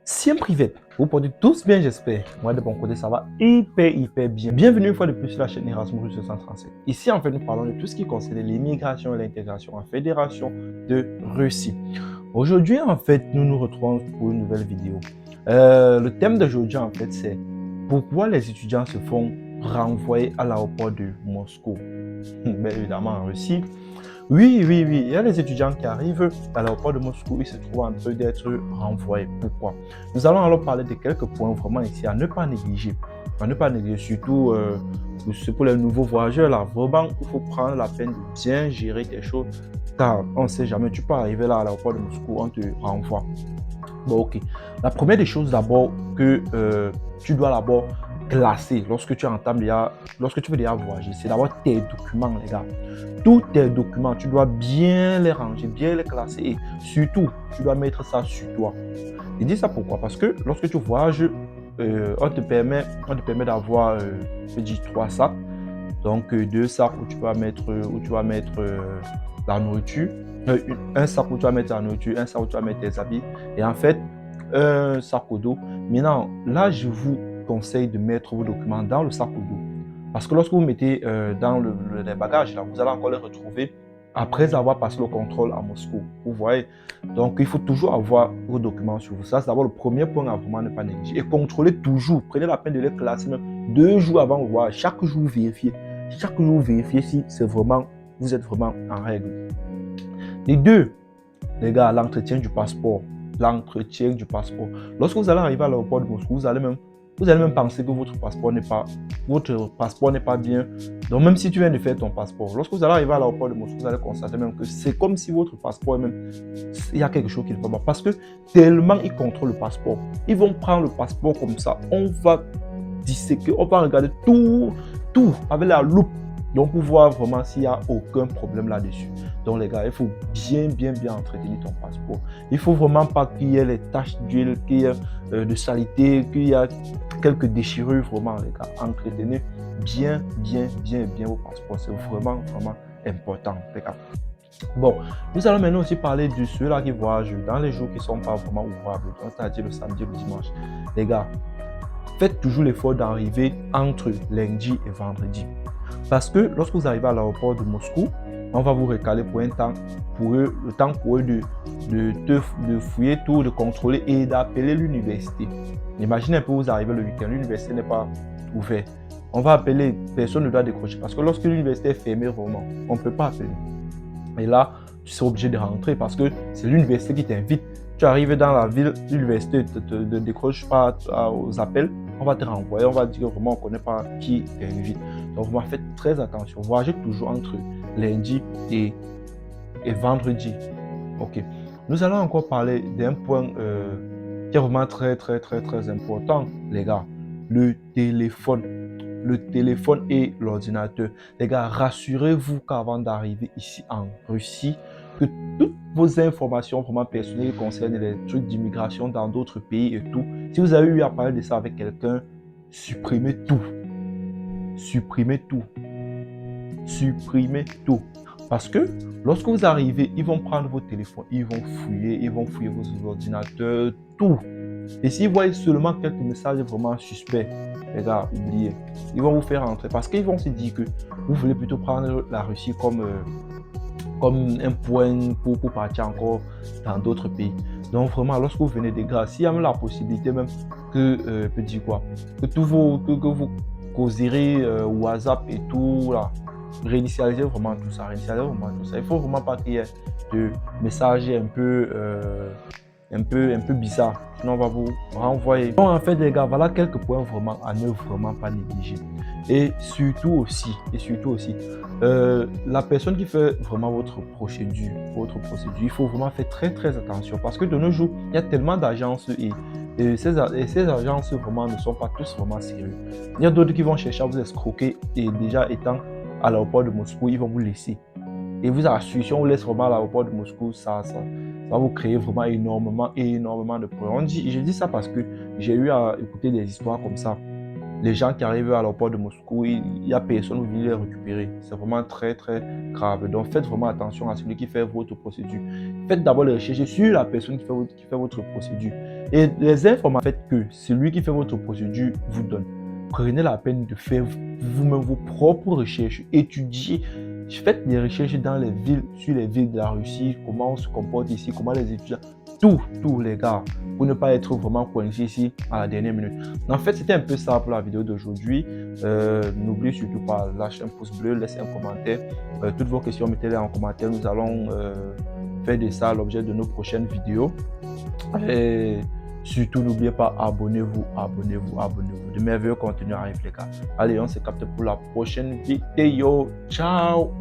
Siempre privé, vous portez tous bien, j'espère. Moi, de mon côté, ça va hyper bien. Bienvenue une fois de plus sur la chaîne Erasmus 237. Ici, en fait, nous parlons de tout ce qui concerne l'immigration et l'intégration en Fédération de Russie. Aujourd'hui, en fait, nous nous retrouvons pour une nouvelle vidéo. Le thème d'aujourd'hui, en fait, c'est pourquoi les étudiants se font renvoyer à l'aéroport de Moscou. Bien évidemment, en Russie. Oui, il y a des étudiants qui arrivent à l'aéroport de Moscou, ils se trouvent en train d'être renvoyés. Pourquoi? Nous allons alors parler de quelques points vraiment ici à ne pas négliger. À ne pas négliger, surtout pour les nouveaux voyageurs, là, vraiment, il faut prendre la peine de bien gérer tes choses, car on ne sait jamais, tu peux arriver là à l'aéroport de Moscou, on te renvoie. Bon, ok. La première des choses d'abord que tu dois d'abord classer lorsque tu lorsque tu veux déjà voyager, c'est d'abord tes documents, les gars. Tous tes documents, tu dois bien les ranger, bien les classer et surtout, tu dois mettre ça sur toi. Je dis ça pourquoi? Parce que lorsque tu voyages, on te permet d'avoir, je dis, 3 sacs. Donc, 2 sacs où tu vas mettre la nourriture. Un sac où tu vas mettre la nourriture, un sac où tu vas mettre tes habits. Et en fait, un sac au dos. Maintenant, là, je vous conseille de mettre vos documents dans le sac au dos. Parce que lorsque vous mettez dans les bagages, là, vous allez encore les retrouver après avoir passé le contrôle à Moscou. Vous voyez? Donc, il faut toujours avoir vos documents sur vous. Ça, c'est d'abord le premier point à vraiment ne pas négliger. Et contrôlez toujours. Prenez la peine de les classer même 2 jours avant le voyage. Chaque jour, vérifiez. Chaque jour, vérifiez si vous êtes vraiment en règle. Et deux, les gars, l'entretien du passeport. L'entretien du passeport. Lorsque vous allez arriver à l'aéroport de Moscou, vous allez même penser que votre passeport n'est pas bien. Donc, même si tu viens de faire ton passeport, lorsque vous allez arriver à l'aéroport de Moscou, vous allez constater même que c'est comme si votre passeport, même, il y a quelque chose qui ne va pas. Parce que tellement ils contrôlent le passeport. Ils vont prendre le passeport comme ça. On va disséquer, on va regarder tout avec la loupe. Donc, pour voir vraiment s'il n'y a aucun problème là-dessus. Donc, les gars, il faut bien entretenir ton passeport. Il ne faut vraiment pas qu'il y ait les taches d'huile, qu'il y ait de saleté, qu'il y ait quelques déchirures. Vraiment, les gars, entretenez bien vos passeports. C'est vraiment important, les gars. Bon, nous allons maintenant aussi parler de ceux-là qui voyagent dans les jours qui ne sont pas vraiment ouvrables, c'est-à-dire le samedi et le dimanche. Les gars, faites toujours l'effort d'arriver entre lundi et vendredi. Parce que lorsque vous arrivez à l'aéroport de Moscou, on va vous recaler pour un temps, pour eux, le temps pour eux de fouiller tout, de contrôler et d'appeler l'université. Imaginez un peu, vous arrivez le week-end, l'université n'est pas ouverte. On va appeler, personne ne doit décrocher. Parce que lorsque l'université est fermée, vraiment, on ne peut pas appeler. Et là, tu seras obligé de rentrer parce que c'est l'université qui t'invite. Tu arrives dans la ville, l'université ne décroche pas aux appels, on va te renvoyer, on va dire vraiment on ne connaît pas qui t'invite. Donc, vraiment, faites très attention. Voyagez toujours entre lundi et vendredi. Ok. Nous allons encore parler d'un point qui est vraiment très important, les gars. Le téléphone. Le téléphone et l'ordinateur. Les gars, rassurez-vous qu'avant d'arriver ici en Russie, que toutes vos informations vraiment personnelles concernant les trucs d'immigration dans d'autres pays et tout, si vous avez eu à parler de ça avec quelqu'un, supprimez tout. Supprimez tout. Supprimez tout. Parce que lorsque vous arrivez, ils vont prendre vos téléphones, ils vont fouiller vos ordinateurs, tout. Et s'ils voient seulement quelques messages vraiment suspects, les gars, oubliez. Ils vont vous faire rentrer parce qu'ils vont se dire que vous voulez plutôt prendre la Russie comme un point pour partir encore dans d'autres pays. Donc vraiment, lorsque vous venez des gars, s'il y a même la possibilité même que, peut dire quoi, que que vous causerez WhatsApp et tout là, réinitialiser vraiment tout ça, Il faut vraiment pas qu'il y ait de messages un peu bizarre. Sinon, on va vous renvoyer. Donc, en fait, les gars, voilà quelques points vraiment à ne vraiment pas négliger. Et surtout aussi, la personne qui fait vraiment votre procédure, il faut vraiment faire très attention parce que de nos jours, il y a tellement d'agences et ces agences vraiment ne sont pas tous vraiment sérieux. Il y a d'autres qui vont chercher à vous escroquer et déjà étant à l'aéroport de Moscou, ils vont vous laisser. Et vous assure, si on vous laisse vraiment à l'aéroport de Moscou, ça va vous créer vraiment énormément de problèmes. Je dis ça parce que j'ai eu à écouter des histoires comme ça. les gens qui arrivent à l'aéroport de Moscou, il n'y a personne qui vient les récupérer. C'est vraiment très, très grave. Donc, faites vraiment attention à celui qui fait votre procédure. Faites d'abord les recherches sur la personne qui fait votre procédure. Et les informations que celui qui fait votre procédure vous donne. Prenez la peine de faire vous-même vos propres recherches. Étudiez. Faites des recherches dans les villes, sur les villes de la Russie, comment on se comporte ici, comment les étudiants, tous les gars, pour ne pas être vraiment coincé ici à la dernière minute. En fait, c'était un peu ça pour la vidéo d'aujourd'hui. N'oubliez surtout pas, lâcher un pouce bleu, laissez un commentaire. Toutes vos questions, mettez-les en commentaire. Nous allons faire de ça l'objet de nos prochaines vidéos. Et surtout, n'oubliez pas, abonnez-vous. De merveilleux contenus arrivent, les gars. Allez, on se capte pour la prochaine vidéo. Ciao!